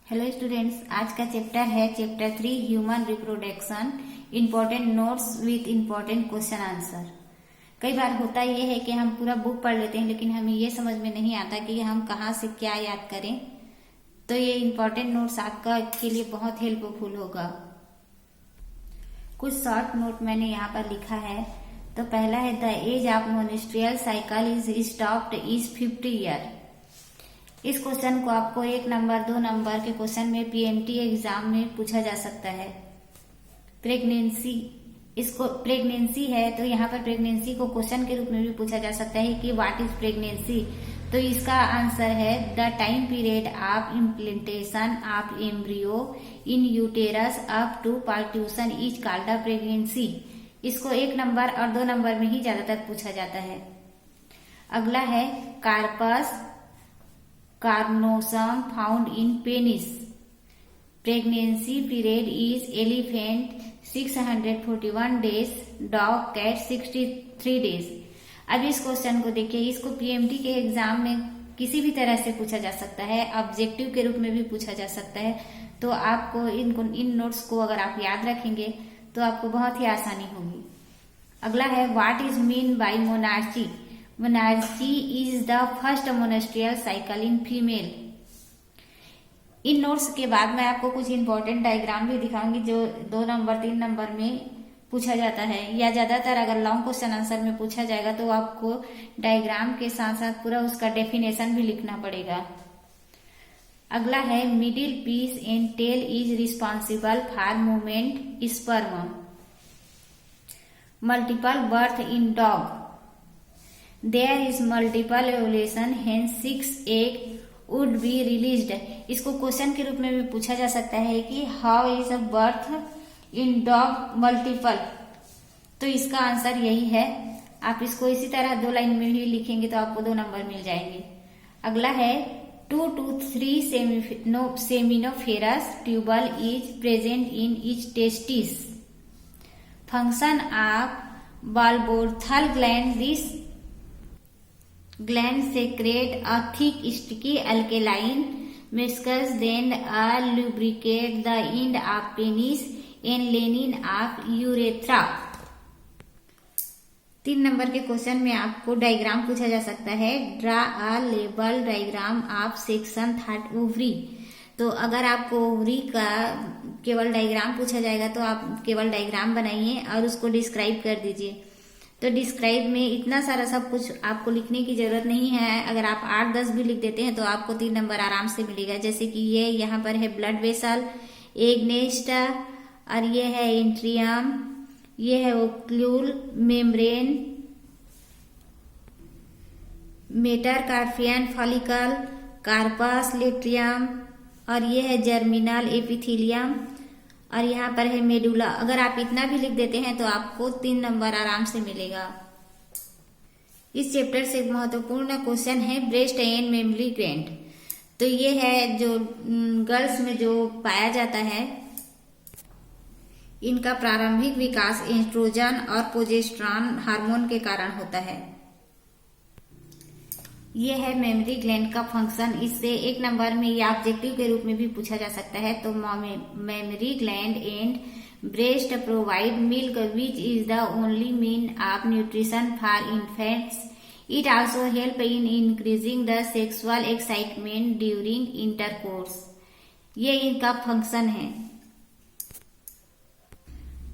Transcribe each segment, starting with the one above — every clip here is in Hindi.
हेलो स्टूडेंट्स, आज का चैप्टर है chapter 3 human reproduction. Important notes with important question answer. कई बार होता यह है कि हम पूरा बुक पढ़ लेते हैं लेकिन हमें ये समझ में नहीं आता कि हम कहाँ से क्या याद करें। तो ये इंपॉर्टेंट नोट्स आपका के लिए बहुत हेल्पफुल होगा। कुछ शॉर्ट नोट मैंने यहाँ पर लिखा है। तो पहला है the age of menstrual cycle is stopped is 50 year. इस क्वेश्चन को आपको 1 नंबर 2 नंबर के क्वेश्चन में पीएमटी एग्जाम में पूछा जा सकता है। प्रेगनेंसी है तो यहाँ पर प्रेगनेंसी को क्वेश्चन के रूप में भी पूछा जा सकता है कि व्हाट इज प्रेगनेंसी। तो इसका आंसर है the time period of implantation of embryo in uterus up to parturition is called the pregnancy. इसको 1 नंबर और 2 नंबर में ही ज्यादातर पूछा जाता है। अगला है corpus cavernosum found in penis. Pregnancy period is elephant 641 days, dog cat 63 days. अब इस क्वेश्चन को देखिए, इसको पीएमटी के एग्जाम में किसी भी तरह से पूछा जा सकता है, ऑब्जेक्टिव के रूप में भी पूछा जा सकता है। तो आपको इन नोट्स को अगर आप याद रखेंगे तो आपको बहुत ही आसानी होगी। अगला है what is mean by menarche. Menarche is the first menstrual cycle in female. इन नोट्स के बाद मैं आपको कुछ इंपॉर्टेंट डायग्राम भी दिखाऊंगी जो 2 नंबर 3 नंबर में पूछा जाता है, या ज्यादातर अगर लॉन्ग क्वेश्चन आंसर में पूछा जाएगा तो आपको डायग्राम के साथ साथ पूरा उसका डेफिनेशन भी लिखना पड़ेगा। अगला है middle piece and tail is responsible for movement sperm. Multiple birth in dog. There is multiple ovulation, hence 6 egg would be released। इसको क्वेश्चन के रूप में भी पूछा जा सकता है कि how is a birth in dog multiple. तो इसका आंसर यही है। आप इसको इसी तरह 2 लाइन में ही लिखेंगे तो आपको 2 नंबर मिल जाएंगे। अगला है 2 to 3 seminiferous tubule is present in each testis. Function of bulbourethral gland. This gland secrete a thick sticky alkaline mucus, then lubricate the end of penis and lining of urethra। 3 number के क्वेश्चन में आपको डायग्राम पूछा जा सकता है। Draw a label diagram of section 3 ovary. तो अगर आपको ओवरी का केवल डायग्राम पूछा जाएगा तो आप केवल डायग्राम बनाइए और उसको डिस्क्राइब कर दीजिए। तो डिस्क्राइब में इतना सारा सब कुछ आपको लिखने की जरूरत नहीं है। अगर आप 8-10 भी लिख देते हैं तो आपको 3 नंबर आराम से मिलेगा। जैसे कि ये यहाँ पर है ब्लड वेसल, एग नेस्ट, और ये है एंट्रियम, ये है ओक्यूल मेम्ब्रेन, मेटाकार्पियन फॉलिकल, कार्पस लेट्रियम, और ये है जर्मिनल एपिथेलियम, और यहाँ पर है मेडुला। अगर आप इतना भी लिख देते हैं तो आपको 3 नंबर आराम से मिलेगा। इस चैप्टर से एक महत्वपूर्ण क्वेश्चन है ब्रेस्ट एंड मेमरी ग्लैंड। तो ये है जो गर्ल्स में जो पाया जाता है, इनका प्रारंभिक विकास एस्ट्रोजन और प्रोजेस्टेरॉन हार्मोन के कारण होता है। ये है मेमरी ग्लैंड का फंक्शन। इससे 1 नंबर में या ऑब्जेक्टिव के रूप में भी पूछा जा सकता है। तो mammary gland and breast provide milk which is the only mean of nutrition for infants. It also help in increasing the sexual excitement during intercourse. ये इनका फंक्शन है।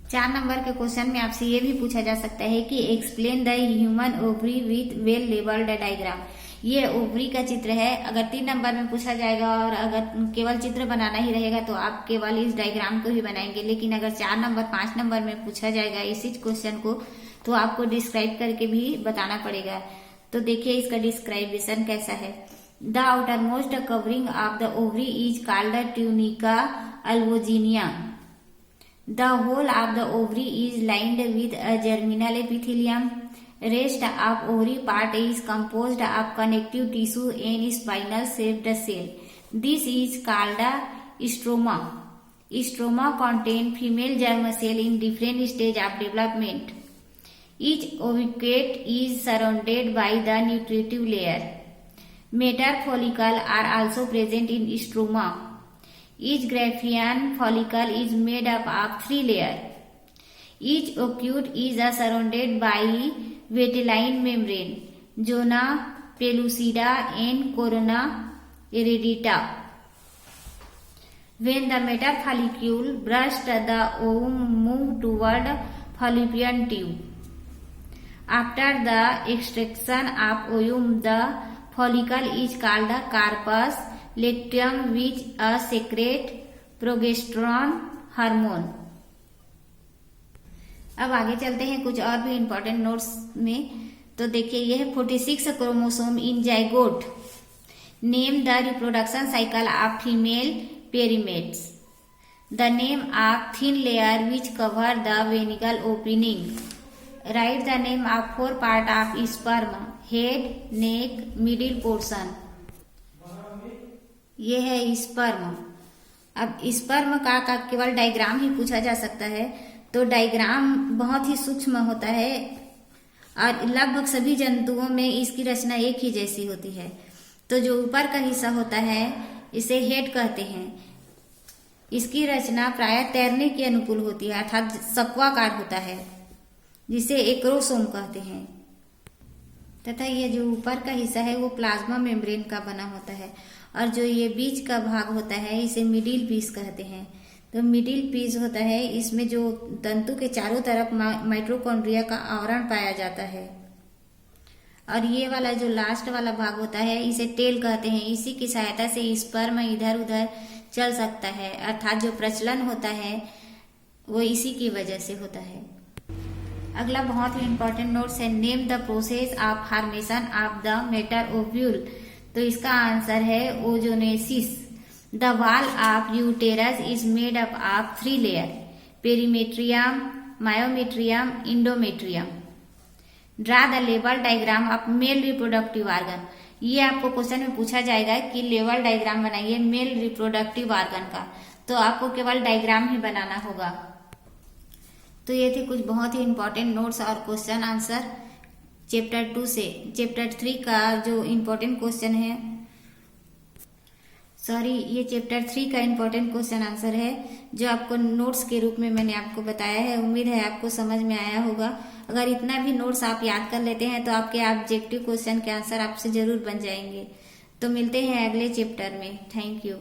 4 नंबर के क्वेश्चन में आपसे ये भी पूछा जा सकता है कि explain the human ovary with well labelled diagram. ये ओवरी का चित्र है। अगर 3 नंबर में पूछा जाएगा और अगर केवल चित्र बनाना ही रहेगा तो आप केवल इस डायग्राम को ही बनाएंगे। लेकिन अगर 4 नंबर 5 नंबर में पूछा जाएगा इसी क्वेश्चन को तो आपको डिस्क्राइब करके भी बताना पड़ेगा। तो देखिए इसका डिस्क्राइबेशन कैसा है। The outermost covering of the ovary is called tunica albuginea. The whole of the ovary is lined with a germinal epithelium. Rest of ovary part is composed of connective tissue and spinal shaped cell. This is called a stroma. Stroma contain female germ cell in different stage of development. Each ovicate is surrounded by the nutritive layer. Metal follicles are also present in stroma. Each Graafian follicle is made up of 3 layers. Each oocyte is surrounded by vitelline membrane, zona pellucida and corona iridata. When the metafollicule bursts, the ovum moves toward fallopian tube. After the extraction of ovum, the follicle is called the corpus luteum, which secretes progesterone hormone. अब आगे चलते हैं कुछ और भी इंपॉर्टेंट नोट्स में। तो देखिए, यह 46 chromosome in zygote. Name the reproduction cycle of female primates. The name of thin layer which cover the वेनिकल opening. Write the name of 4 part of sperm. Head, neck, middle portion. ये है स्पर्म। अब स्पर्म का केवल डायग्राम ही पूछा जा सकता है। तो डायग्राम बहुत ही सूक्ष्म होता है और लगभग सभी जंतुओं में इसकी रचना एक ही जैसी होती है। तो जो ऊपर का हिस्सा होता है इसे हेड कहते हैं। इसकी रचना प्रायः तैरने के अनुकूल होती है, अर्थात सक्वाकार होता है, जिसे एक्रोसोम कहते हैं। तथा ये जो ऊपर का हिस्सा है वो प्लाज्मा मेम्ब्रेन का बना होता है और जो ये बीच का भाग होता है इसे मिडिल पीस कहते हैं। तो मिडिल पीस होता है, इसमें जो तंतु के चारों तरफ माइटोकॉन्ड्रिया का आवरण पाया जाता है। और ये वाला जो लास्ट वाला भाग होता है इसे टेल कहते हैं। इसी की सहायता से स्पर्म इधर उधर चल सकता है, अर्थात जो प्रचलन होता है वो इसी की वजह से होता है। अगला बहुत ही इंपॉर्टेंट नोट्स है, name the process of formation of the mature ovule. तो इसका आंसर है oogenesis. The wall of uterus is made up of 3 layer, perimetrium, myometrium, endometrium. Draw the लेवल diagram of male reproductive organ. ये आपको क्वेश्चन में पूछा जाएगा कि लेवल डायग्राम बनाइए मेल रिप्रोडक्टिव ऑर्गन का, तो आपको केवल डायग्राम ही बनाना होगा। तो ये थे कुछ बहुत ही इंपॉर्टेंट नोट्स और क्वेश्चन आंसर चैप्टर 2 से। चैप्टर 3 का जो इम्पोर्टेंट क्वेश्चन है, ये चैप्टर 3 का इम्पोर्टेंट क्वेश्चन आंसर है जो आपको नोट्स के रूप में मैंने आपको बताया है। उम्मीद है आपको समझ में आया होगा। अगर इतना भी नोट्स आप याद कर लेते हैं तो आपके ऑब्जेक्टिव क्वेश्चन के आंसर आपसे जरूर बन जाएंगे। तो मिलते हैं अगले चैप्टर में। Thank you.